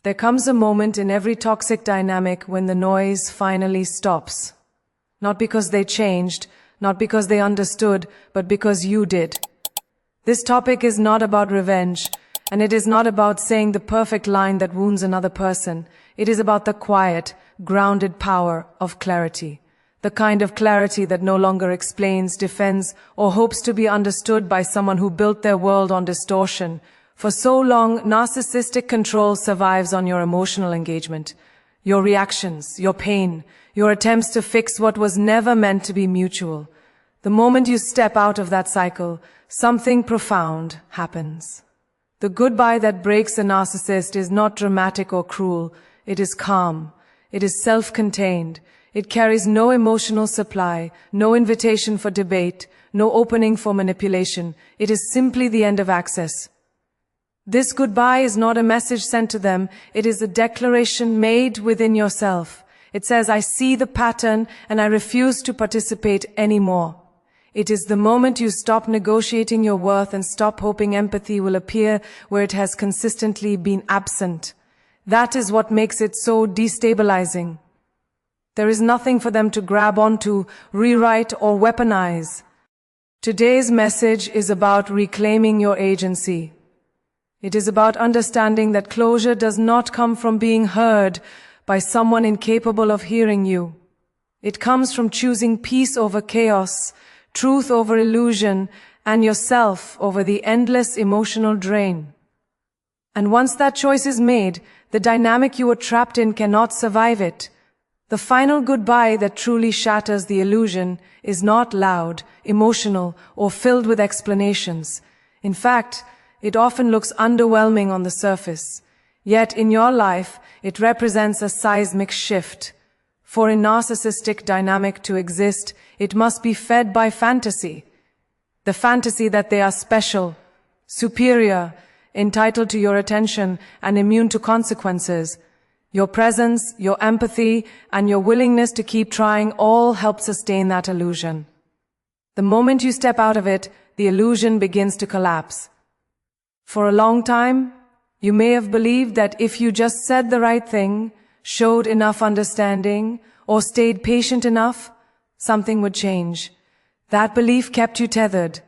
There comes a moment in every toxic dynamic when the noise finally stops. Not because they changed, not because they understood, but because you did. This topic is not about revenge, and it is not about saying the perfect line that wounds another person. It is about the quiet, grounded power of clarity. The kind of clarity that no longer explains, defends, or hopes to be understood by someone who built their world on distortion. For so long, narcissistic control survives on your emotional engagement, your reactions, your pain, your attempts to fix what was never meant to be mutual. The moment you step out of that cycle, something profound happens. The goodbye that breaks a narcissist is not dramatic or cruel. It is calm. It is self-contained. It carries no emotional supply, no invitation for debate, no opening for manipulation. It is simply the end of access. This goodbye is not a message sent to them. It is a declaration made within yourself. It says, I see the pattern and I refuse to participate anymore. It is the moment you stop negotiating your worth and stop hoping empathy will appear where it has consistently been absent. That is what makes it so destabilizing. There is nothing for them to grab onto, rewrite, or weaponize. Today's message is about reclaiming your agency. It is about understanding that closure does not come from being heard by someone incapable of hearing you. It comes from choosing peace over chaos, truth over illusion, and yourself over the endless emotional drain. And once that choice is made, the dynamic you were trapped in cannot survive it. The final goodbye that truly shatters the illusion is not loud, emotional, or filled with explanations. In fact, it often looks underwhelming on the surface. Yet in your life, it represents a seismic shift. For a narcissistic dynamic to exist, it must be fed by fantasy. The fantasy that they are special, superior, entitled to your attention, and immune to consequences. Your presence, your empathy, and your willingness to keep trying all help sustain that illusion. The moment you step out of it, the illusion begins to collapse. For a long time, you may have believed that if you just said the right thing, showed enough understanding, or stayed patient enough, something would change. That belief kept you tethered.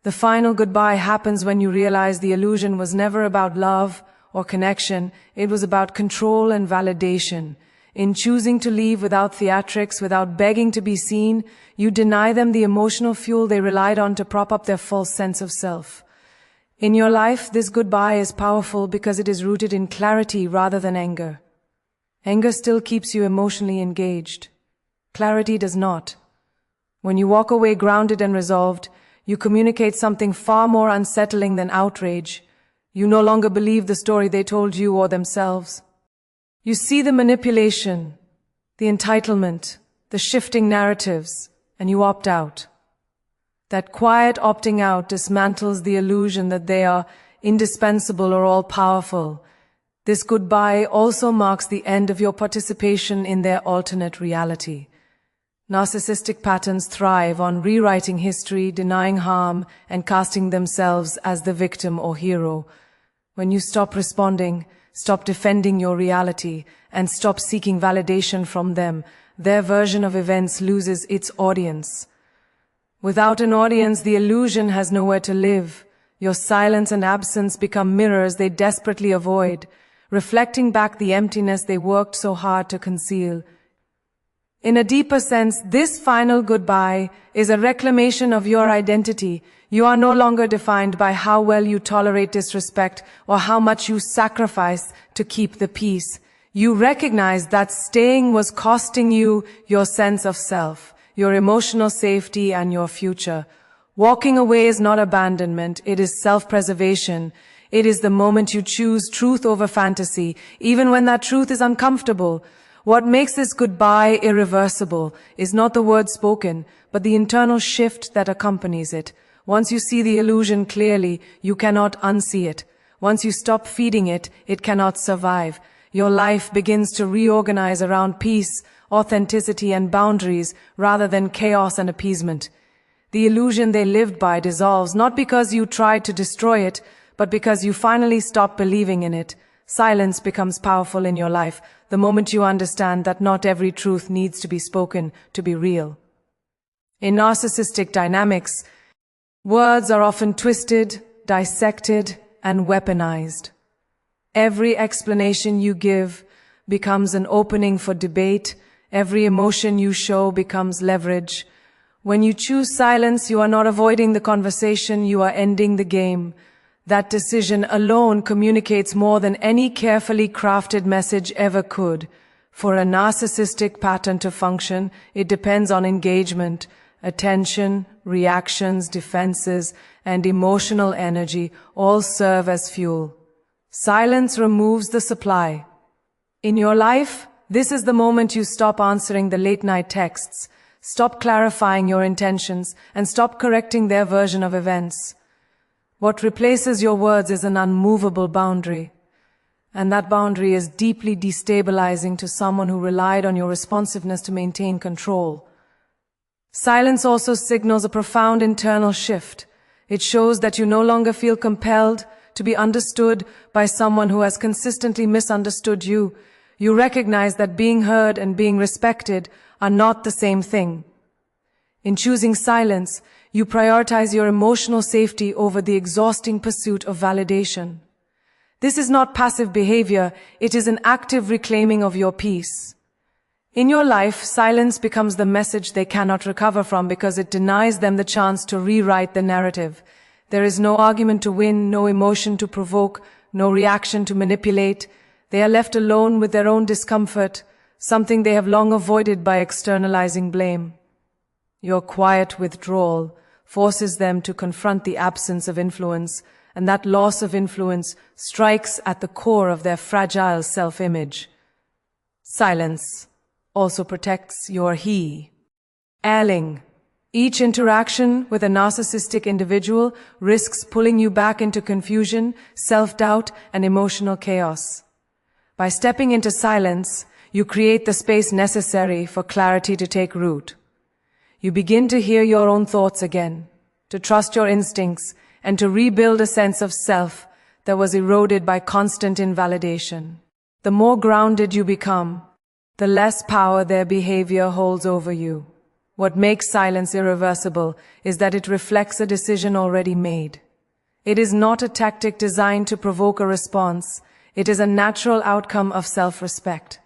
The final goodbye happens when you realize the illusion was never about love or connection. It was about control and validation. In choosing to leave without theatrics, without begging to be seen, you deny them the emotional fuel they relied on to prop up their false sense of self. In your life, this goodbye is powerful because it is rooted in clarity rather than anger. Anger still keeps you emotionally engaged. Clarity does not. When you walk away grounded and resolved, you communicate something far more unsettling than outrage. You no longer believe the story they told you or themselves. You see the manipulation, the entitlement, the shifting narratives, and you opt out. That quiet opting out dismantles the illusion that they are indispensable or all-powerful. This goodbye also marks the end of your participation in their alternate reality. Narcissistic patterns thrive on rewriting history, denying harm, and casting themselves as the victim or hero. When you stop responding, stop defending your reality, and stop seeking validation from them, their version of events loses its audience. Without an audience, the illusion has nowhere to live. Your silence and absence become mirrors they desperately avoid, reflecting back the emptiness they worked so hard to conceal. In a deeper sense, this final goodbye is a reclamation of your identity. You are no longer defined by how well you tolerate disrespect or how much you sacrifice to keep the peace. You recognize that staying was costing you your sense of self, your emotional safety, and your future. Walking away is not abandonment, it is self-preservation. It is the moment you choose truth over fantasy, even when that truth is uncomfortable. What makes this goodbye irreversible is not the word spoken, but the internal shift that accompanies it. Once you see the illusion clearly, you cannot unsee it. Once you stop feeding it, it cannot survive. Your life begins to reorganize around peace, authenticity, and boundaries rather than chaos and appeasement. The illusion they lived by dissolves not because you tried to destroy it, but because you finally stopped believing in it. silence becomes powerful in your life the moment you understand that not every truth needs to be spoken to be real. In narcissistic dynamics, words are often twisted, dissected, and weaponized. Every explanation you give becomes an opening for debate. Every emotion you show becomes leverage. When you choose silence, you are not avoiding the conversation, you are ending the game. That decision alone communicates more than any carefully crafted message ever could. For a narcissistic pattern to function, it depends on engagement, attention, reactions, defenses, and emotional energy all serve as fuel. Silence removes the supply. In your life, this is the moment you stop answering the late-night texts, stop clarifying your intentions, and stop correcting their version of events. What replaces your words is an unmovable boundary. And that boundary is deeply destabilizing to someone who relied on your responsiveness to maintain control. Silence also signals a profound internal shift. It shows that you no longer feel compelled to be understood by someone who has consistently misunderstood you. You recognize that being heard and being respected are not the same thing. In choosing silence, you prioritize your emotional safety over the exhausting pursuit of validation. This is not passive behavior, it is an active reclaiming of your peace. In your life, silence becomes the message they cannot recover from because it denies them the chance to rewrite the narrative. There is no argument to win, no emotion to provoke, no reaction to manipulate. They are left alone with their own discomfort, something they have long avoided by externalizing blame. Your quiet withdrawal forces them to confront the absence of influence, and that loss of influence strikes at the core of their fragile self-image. Silence also protects your he-ailing. Each interaction with a narcissistic individual risks pulling you back into confusion, self-doubt, and emotional chaos. By stepping into silence, you create the space necessary for clarity to take root. You begin to hear your own thoughts again, to trust your instincts, and to rebuild a sense of self that was eroded by constant invalidation. The more grounded you become, the less power their behavior holds over you. What makes silence irreversible is that it reflects a decision already made. It is not a tactic designed to provoke a response. It is a natural outcome of self-respect.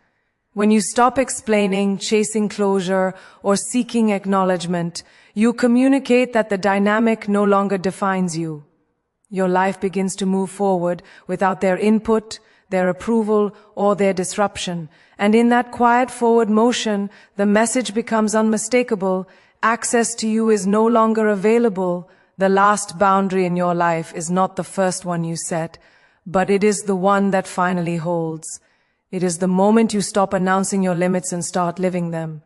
When you stop explaining, chasing closure, or seeking acknowledgement, you communicate that the dynamic no longer defines you. Your life begins to move forward without their input, their approval, or their disruption. And in that quiet forward motion, the message becomes unmistakable. Access to you is no longer available. The last boundary in your life is not the first one you set, but it is the one that finally holds. It is the moment you stop announcing your limits and start living them.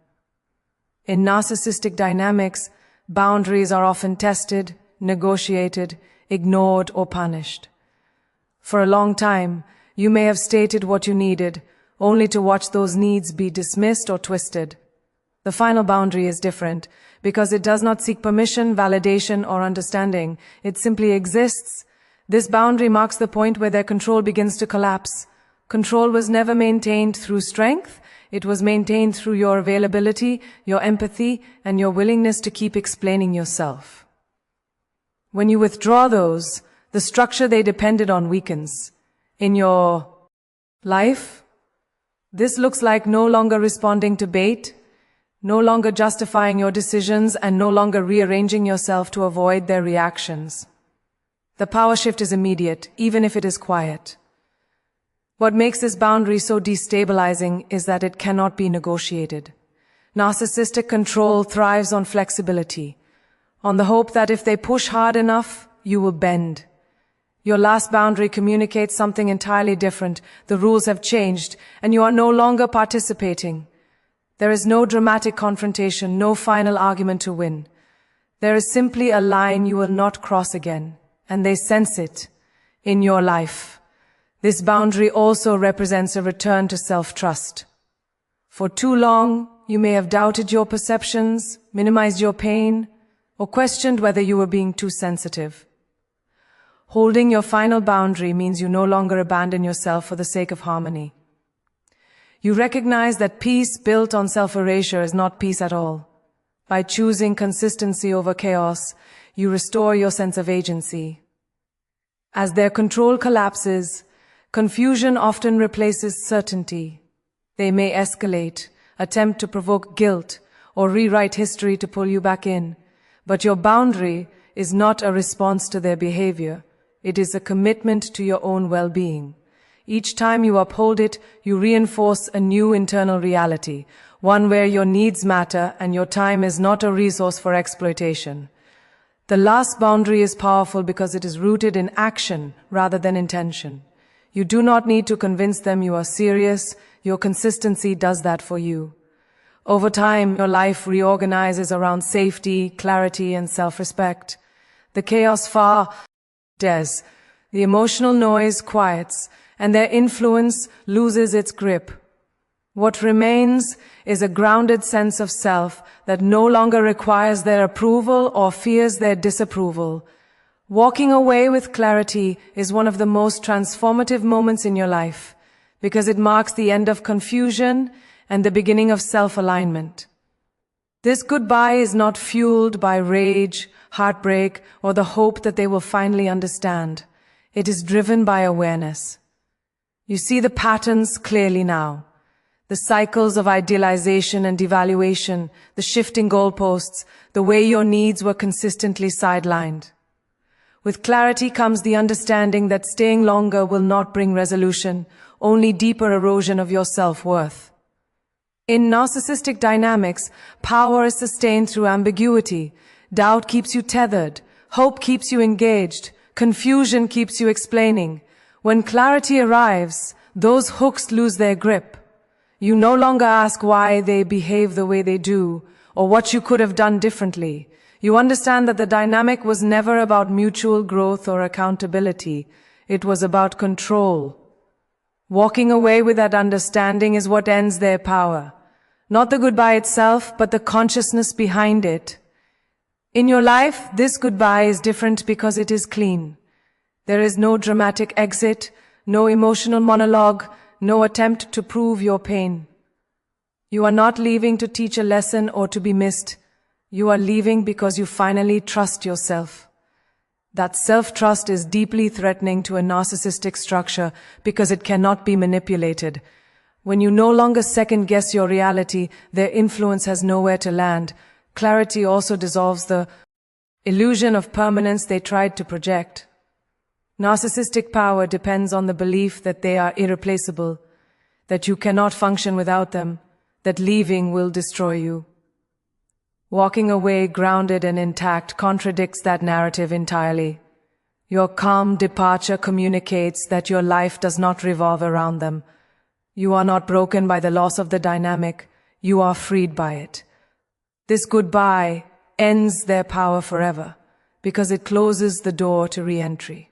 In narcissistic dynamics, boundaries are often tested, negotiated, ignored, or punished. For a long time, you may have stated what you needed, only to watch those needs be dismissed or twisted. The final boundary is different, because it does not seek permission, validation, or understanding. It simply exists. This boundary marks the point where their control begins to collapse. Control was never maintained through strength. It was maintained through your availability, your empathy, and your willingness to keep explaining yourself. When you withdraw those, the structure they depended on weakens. In your life, this looks like no longer responding to bait, no longer justifying your decisions, and no longer rearranging yourself to avoid their reactions. The power shift is immediate, even if it is quiet. What makes this boundary so destabilizing is that it cannot be negotiated. Narcissistic control thrives on flexibility, on the hope that if they push hard enough, you will bend. Your last boundary communicates something entirely different. The rules have changed, and you are no longer participating. There is no dramatic confrontation, no final argument to win. There is simply a line you will not cross again, and they sense it in your life. This boundary also represents a return to self-trust. For too long, you may have doubted your perceptions, minimized your pain, or questioned whether you were being too sensitive. Holding your final boundary means you no longer abandon yourself for the sake of harmony. You recognize that peace built on self-erasure is not peace at all. By choosing consistency over chaos, you restore your sense of agency. As their control collapses, confusion often replaces certainty. They may escalate, attempt to provoke guilt, or rewrite history to pull you back in. But your boundary is not a response to their behavior. It is a commitment to your own well-being. Each time you uphold it, you reinforce a new internal reality, one where your needs matter and your time is not a resource for exploitation. The last boundary is powerful because it is rooted in action rather than intention. You do not need to convince them you are serious. Your consistency does that for you. Over time, your life reorganizes around safety, clarity, and self-respect. The chaos fades, the emotional noise quiets, and their influence loses its grip. What remains is a grounded sense of self that no longer requires their approval or fears their disapproval. Walking away with clarity is one of the most transformative moments in your life because it marks the end of confusion and the beginning of self-alignment. This goodbye is not fueled by rage, heartbreak, or the hope that they will finally understand. It is driven by awareness. You see the patterns clearly now. The cycles of idealization and devaluation, the shifting goalposts, the way your needs were consistently sidelined. With clarity comes the understanding that staying longer will not bring resolution, only deeper erosion of your self-worth. In narcissistic dynamics, power is sustained through ambiguity. Doubt keeps you tethered. Hope keeps you engaged. Confusion keeps you explaining. When clarity arrives, those hooks lose their grip. You no longer ask why they behave the way they do, or what you could have done differently. You understand that the dynamic was never about mutual growth or accountability. It was about control. Walking away with that understanding is what ends their power. Not the goodbye itself, but the consciousness behind it. In your life, this goodbye is different because it is clean. There is no dramatic exit, no emotional monologue, no attempt to prove your pain. You are not leaving to teach a lesson or to be missed. You are leaving because you finally trust yourself. That self-trust is deeply threatening to a narcissistic structure because it cannot be manipulated. When you no longer second-guess your reality, their influence has nowhere to land. Clarity also dissolves the illusion of permanence they tried to project. Narcissistic power depends on the belief that they are irreplaceable, that you cannot function without them, that leaving will destroy you. Walking away grounded and intact contradicts that narrative entirely. Your calm departure communicates that your life does not revolve around them. You are not broken by the loss of the dynamic, you are freed by it. This goodbye ends their power forever, because it closes the door to re-entry.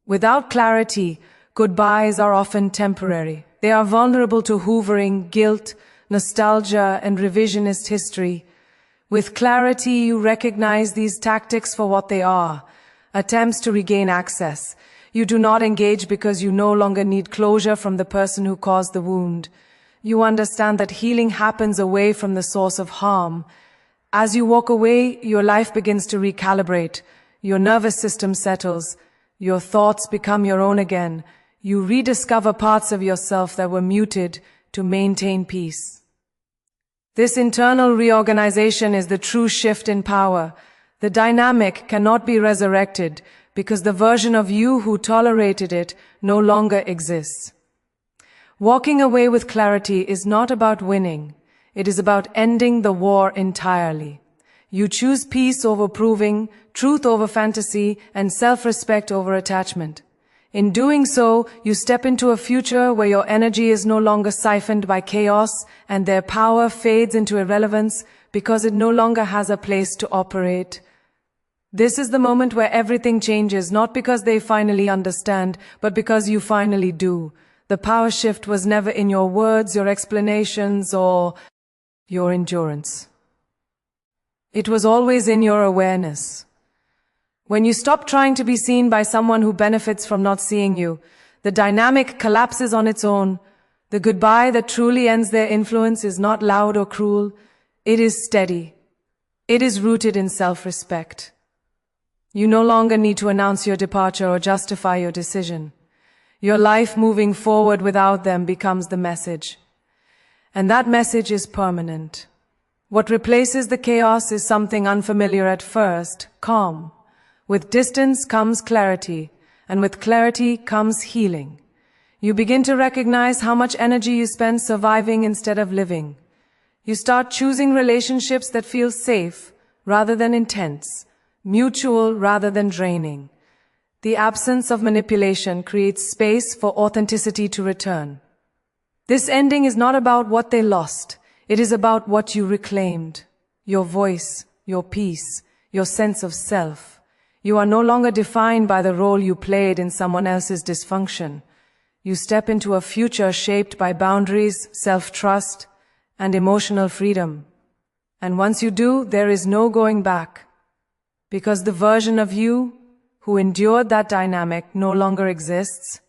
Without clarity, goodbyes are often temporary. They are vulnerable to hoovering, guilt, nostalgia, and revisionist history. With clarity, you recognize these tactics for what they are, attempts to regain access. You do not engage because you no longer need closure from the person who caused the wound. You understand that healing happens away from the source of harm. As you walk away, your life begins to recalibrate. Your nervous system settles. Your thoughts become your own again. You rediscover parts of yourself that were muted to maintain peace. This internal reorganization is the true shift in power. The dynamic cannot be resurrected because the version of you who tolerated it no longer exists. Walking away with clarity is not about winning. It is about ending the war entirely. You choose peace over proving, truth over fantasy, and self-respect over attachment. In doing so, you step into a future where your energy is no longer siphoned by chaos and their power fades into irrelevance because it no longer has a place to operate. This is the moment where everything changes, not because they finally understand, but because you finally do. The power shift was never in your words, your explanations, or your endurance. It was always in your awareness. When you stop trying to be seen by someone who benefits from not seeing you, the dynamic collapses on its own. The goodbye that truly ends their influence is not loud or cruel. It is steady. It is rooted in self-respect. You no longer need to announce your departure or justify your decision. Your life moving forward without them becomes the message. And that message is permanent. What replaces the chaos is something unfamiliar at first, calm. With distance comes clarity, and with clarity comes healing. You begin to recognize how much energy you spend surviving instead of living. You start choosing relationships that feel safe rather than intense, mutual rather than draining. The absence of manipulation creates space for authenticity to return. This ending is not about what they lost. It is about what you reclaimed. Your voice, your peace, your sense of self. You are no longer defined by the role you played in someone else's dysfunction. You step into a future shaped by boundaries, self-trust, and emotional freedom. And once you do, there is no going back. Because the version of you who endured that dynamic no longer exists.